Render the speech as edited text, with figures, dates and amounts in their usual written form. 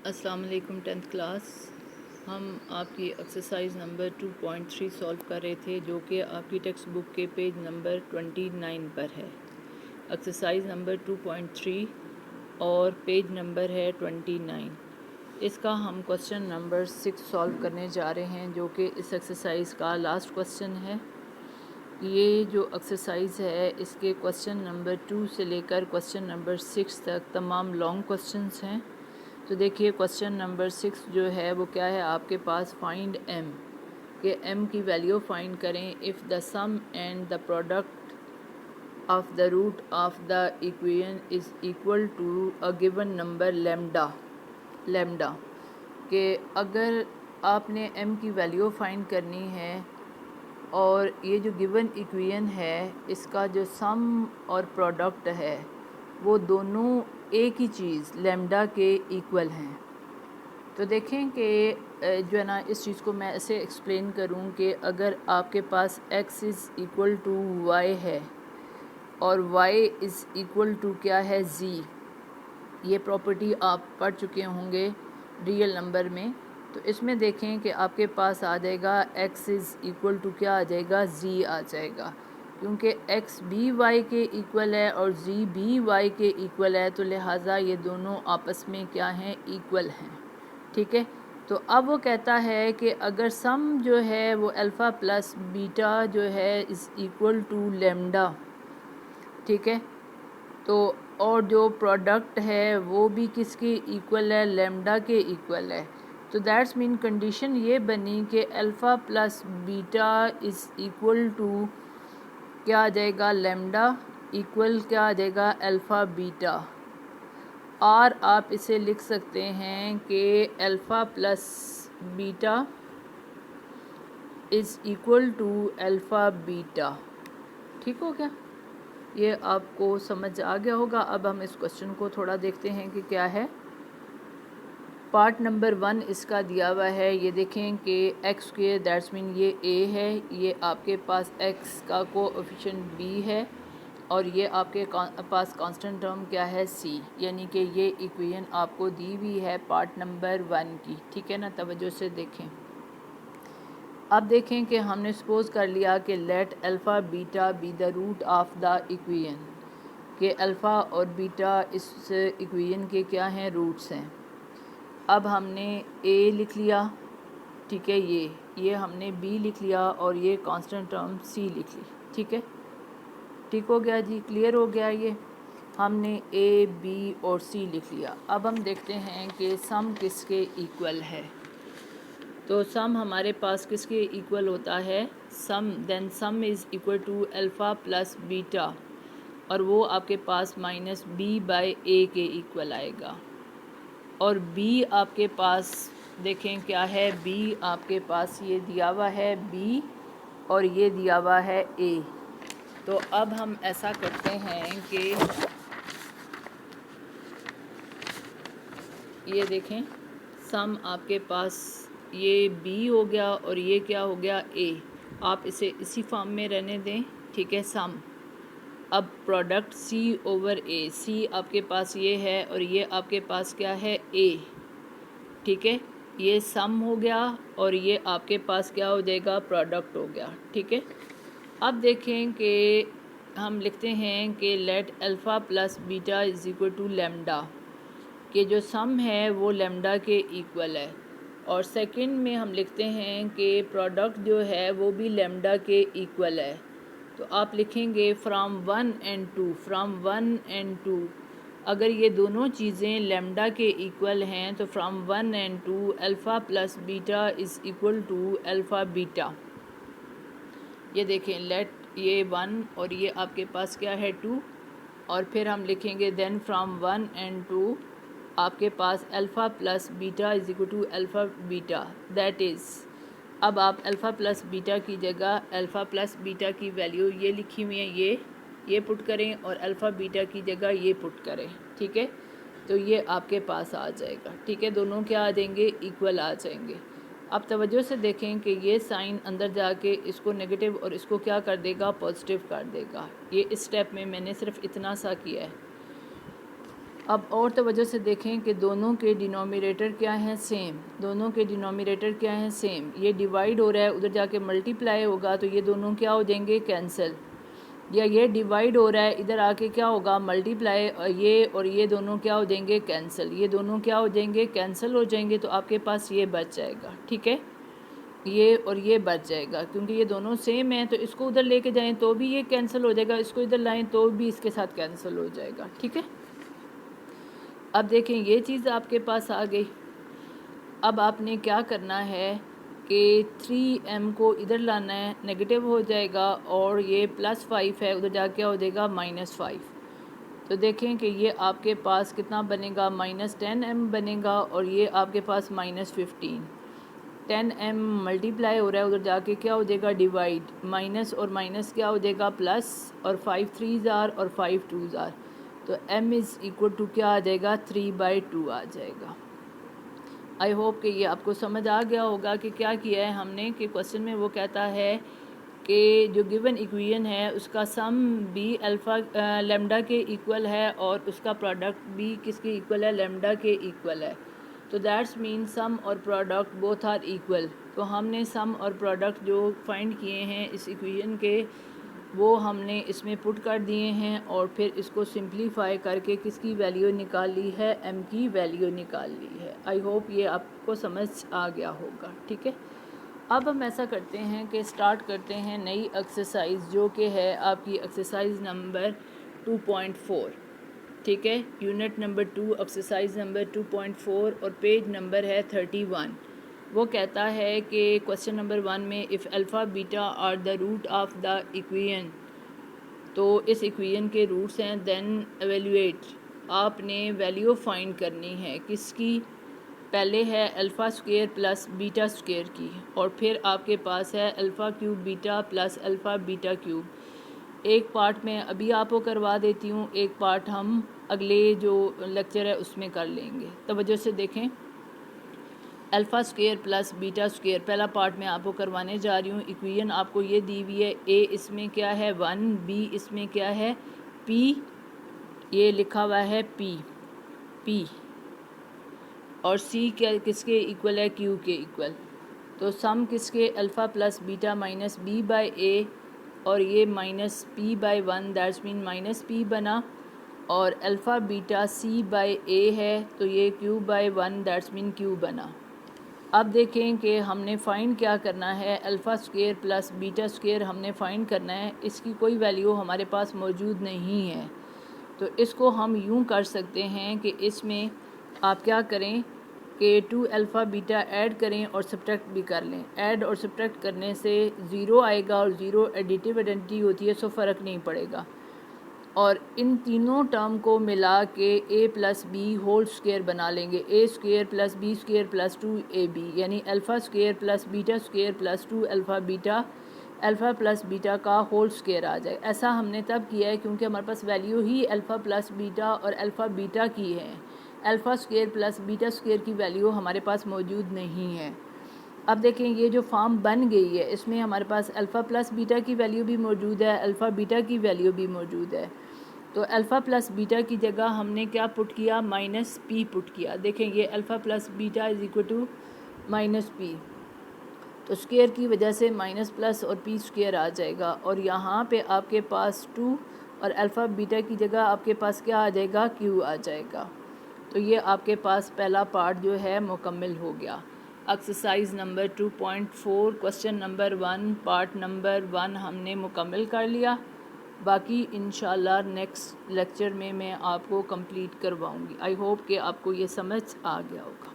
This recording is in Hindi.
अस्सलाम वालेकुम। 10th क्लास हम आपकी एक्सरसाइज नंबर 2.3 सॉल्व कर रहे थे, जो कि आपकी टेक्स्ट बुक के पेज नंबर 29 पर है। एक्सरसाइज नंबर 2.3 और पेज नंबर है 29। इसका हम क्वेश्चन नंबर 6 सॉल्व करने जा रहे हैं, जो कि इस एक्सरसाइज का लास्ट क्वेश्चन है। ये जो एक्सरसाइज है इसके क्वेश्चन नंबर 2 से लेकर क्वेश्चन नंबर 6 तक तमाम लॉन्ग क्वेश्चंस हैं। तो देखिए क्वेश्चन नंबर 6 जो है वो क्या है आपके पास, फाइंड एम, के एम की वैल्यू फाइंड करें if the sum and the product of the root of the equation is equal to a given number lambda के अगर आपने एम की वैल्यू फाइंड करनी है और ये जो गिवन इक्वेशन है इसका जो सम और प्रोडक्ट है वो दोनों एक ही चीज़ लेमडा के इक्वल हैं। तो देखें कि जो है ना, इस चीज़ को मैं ऐसे एक्सप्लेन करूं कि अगर आपके पास x is equal to y है और y इज़ इक्वल टू क्या है, z। ये प्रॉपर्टी आप पढ़ चुके होंगे रियल नंबर में। तो इसमें देखें कि आपके पास आ जाएगा x इज़ इक्वल टू क्या आ जाएगा, z आ जाएगा, क्योंकि x भी y के इक्वल है और z भी y के इक्वल है, तो लिहाजा ये दोनों आपस में क्या हैं, इक्वल हैं। ठीक है। तो अब वो कहता है कि अगर सम जो है वो अल्फ़ा प्लस बीटा जो है इज़ इक्वल टू लेमडा, ठीक है, तो और जो प्रोडक्ट है वो भी किसके इक्वल है, लेमडा के इक्वल है। तो दैट्स मीन कंडीशन ये बनी कि alpha plus beta is equal to क्या आ जाएगा, लेमडा इक्वल क्या आ जाएगा, अल्फ़ा बीटा। और आप इसे लिख सकते हैं कि alpha plus beta is equal to alpha beta. ठीक हो गया, ये आपको समझ आ गया होगा। अब हम इस क्वेश्चन को थोड़ा देखते हैं कि क्या है। पार्ट नंबर 1 इसका दिया हुआ है, ये देखें कि एक्स स्क्वायर दैट्स मीन ये ए है, ये आपके पास एक्स का कोएफिशिएंट बी है और ये आपके पास कांस्टेंट टर्म क्या है, सी, यानी कि ये इक्वेशन आपको दी हुई है पार्ट नंबर 1 की। ठीक है ना, तवज्जो से देखें। अब देखें कि हमने सपोज कर लिया कि let alpha beta be the root of the equation, कि अल्फ़ा और बीटा इस इक्वेशन के क्या हैं, रूट्स हैं। अब हमने ए लिख लिया, ठीक है, ये हमने बी लिख लिया और ये कांस्टेंट टर्म सी लिख ली। ठीक है, ठीक हो गया जी, क्लियर हो गया। ये हमने ए बी और सी लिख लिया। अब हम देखते हैं कि सम किसके इक्वल है। तो सम हमारे पास किसके इक्वल होता है, sum is equal to alpha plus beta, और वो आपके पास माइनस बी बाय ए के इक्वल आएगा। और बी आपके पास देखें क्या है, बी आपके पास ये दिया हुआ है बी और ये दिया हुआ है ए। तो अब हम ऐसा करते हैं कि ये देखें, सम आपके पास ये बी हो गया और ये क्या हो गया, ए। आप इसे इसी फॉर्म में रहने दें, ठीक है, सम। अब प्रोडक्ट सी ओवर ए, सी आपके पास ये है और ये आपके पास क्या है, ए। ठीक है, ये सम हो गया और ये आपके पास क्या हो जाएगा, प्रोडक्ट हो गया। ठीक है, अब देखें कि हम लिखते हैं कि let alpha plus beta is equal to lambda, कि जो सम है वो लेमडा के इक्वल है। और सेकंड में हम लिखते हैं कि प्रोडक्ट जो है वो भी लेमडा के इक्वल है। तो आप लिखेंगे फ्राम 1 एंड 2, फ्राम 1 एंड 2। अगर ये दोनों चीज़ें लेमडा के इक्वल हैं तो from 1 and 2 alpha plus beta is equal to alpha beta. ये देखें, लेट ये 1 और ये आपके पास क्या है, 2, और फिर हम लिखेंगे देन फ्राम 1 एंड 2 आपके पास alpha plus beta is equal to alpha beta. That is, अब आप अल्फ़ा प्लस बीटा की जगह अल्फ़ा प्लस बीटा की वैल्यू ये लिखी हुई है, ये पुट करें और अल्फ़ा बीटा की जगह ये पुट करें। ठीक है, तो ये आपके पास आ जाएगा। ठीक है, दोनों क्या आ जाएंगे, इक्वल आ जाएंगे। अब तवज्जो से देखें कि ये साइन अंदर जाके इसको नेगेटिव और इसको क्या कर देगा, पॉजिटिव कर देगा। ये इस स्टेप में मैंने सिर्फ इतना सा किया है। अब और तवज्जो से देखें कि दोनों के डिनोमिनेटर क्या हैं, सेम। दोनों के डिनोमिनेटर क्या हैं, सेम। ये डिवाइड हो रहा है, उधर जाके मल्टीप्लाई होगा तो ये दोनों क्या हो जाएंगे, कैंसिल। या ये डिवाइड हो रहा है, इधर आके क्या होगा, मल्टीप्लाई, ये और ये दोनों क्या हो जाएंगे, कैंसिल। ये दोनों क्या हो जाएंगे, कैंसिल हो जाएंगे। तो आपके पास ये बच जाएगा, ठीक है, ये और ये बच जाएगा, क्योंकि ये दोनों सेम हैं। तो इसको उधर लेके जाएं तो भी ये कैंसिल हो जाएगा, इसको इधर लाएं तो भी इसके साथ कैंसिल हो जाएगा, ठीक है। अब देखें ये चीज़ आपके पास आ गई। अब आपने क्या करना है कि 3m को इधर लाना है, नेगेटिव हो जाएगा, और ये +5 है, उधर जाके क्या हो जाएगा, -5। तो देखें कि ये आपके पास कितना बनेगा, -10m बनेगा, और ये आपके पास -15। 10m मल्टीप्लाई हो रहा है, उधर जाके क्या हो जाएगा, डिवाइड, माइनस और माइनस क्या हो जाएगा, प्लस, और 5 3s आर और 5 2s आर। तो m इज़ इक्वल टू क्या आ जाएगा, 3/2 आ जाएगा। आई होप कि ये आपको समझ आ गया होगा कि क्या किया है हमने, कि क्वेश्चन में वो कहता है कि जो गिवन इक्वेशन है उसका सम भी अल्फ़ा लेमडा के इक्वल है, और उसका प्रोडक्ट भी किसके इक्वल है, लेमडा के इक्वल है। तो दैट्स मीन सम और प्रोडक्ट बोथ आर इक्वल। तो हमने सम और प्रोडक्ट जो फाइंड किए हैं इस इक्वेशन के, वो हमने इसमें पुट कर दिए हैं, और फिर इसको सिंप्लीफाई करके किसकी वैल्यू निकाल ली है, m की वैल्यू निकाल ली है। आई होप ये आपको समझ आ गया होगा, ठीक है। अब हम ऐसा करते हैं कि स्टार्ट करते हैं नई एक्सरसाइज, जो कि है आपकी एक्सरसाइज नंबर 2.4, ठीक है। यूनिट नंबर 2, एक्सरसाइज नंबर 2.4, और पेज नंबर है 31। वो कहता है कि क्वेश्चन नंबर 1 में if alpha beta are the root of the equation, तो इस इक्वेशन के रूट्स हैं, देन एवेल्यूएट, आपने वैल्यू फाइंड करनी है किसकी, पहले है alpha square plus beta square की, और फिर आपके पास है alpha cube beta plus alpha beta cube. एक पार्ट में अभी आपको करवा देती हूँ, एक पार्ट हम अगले जो लेक्चर है उसमें कर लेंगे। तवज्जो से देखें, alpha square plus beta square पहला पार्ट में आपको करवाने जा रही हूँ। इक्वेशन आपको ये दी हुई है, ए इसमें क्या है 1, बी इसमें क्या है p, ये लिखा हुआ है p, और c क्या किसके इक्वल है, q के इक्वल। तो सम किसके, alpha plus beta minus b by a, और ये minus p/1, that's mean -p बना, और alpha beta c by a है, तो ये q/1, दैट्स मीन q बना। अब देखें कि हमने फ़ाइंड क्या करना है, alpha square plus beta square हमने फ़ाइंड करना है। इसकी कोई वैल्यू हमारे पास मौजूद नहीं है, तो इसको हम यूं कर सकते हैं कि इसमें आप क्या करें कि 2 अल्फ़ा बीटा ऐड करें और सब्ट्रैक्ट भी कर लें। ऐड और सब्ट्रैक्ट करने से 0 आएगा, और 0 एडिटिव आइडेंटिटी होती है, सो फ़र्क नहीं पड़ेगा। और इन तीनों टर्म को मिला के a plus b whole square बना लेंगे, a square plus b square plus 2ab, यानी alpha square plus beta square plus 2 alpha beta, alpha plus beta का होल स्क्वायर आ जाए। ऐसा हमने तब किया है क्योंकि हमारे पास वैल्यू ही अल्फ़ा प्लस बीटा और अल्फ़ा बीटा की है। Alpha square plus beta square की वैल्यू हमारे पास मौजूद नहीं है। अब देखें ये जो फॉर्म बन गई है, इसमें हमारे पास अल्फ़ा प्लस बीटा की वैल्यू भी मौजूद है, अल्फ़ा बीटा की वैल्यू भी मौजूद है। तो अल्फ़ा प्लस बीटा की जगह हमने क्या पुट किया, -p पुट किया। देखें ये alpha plus beta is equal to -p, तो स्क्वायर की वजह से माइनस प्लस और p स्क्वायर आ जाएगा, और यहाँ पे आपके पास 2 और अल्फ़ा बीटा की जगह आपके पास क्या आ जाएगा, q आ जाएगा। तो ये आपके पास पहला पार्ट जो है मुकम्मल हो गया। Exercise number 2.4 question number 1 part number 1 हमने मुकम्मल कर लिया। बाकी इंशाल्लाह नेक्स्ट लेक्चर में मैं आपको कंप्लीट करवाऊंगी। आई होप कि आपको ये समझ आ गया होगा।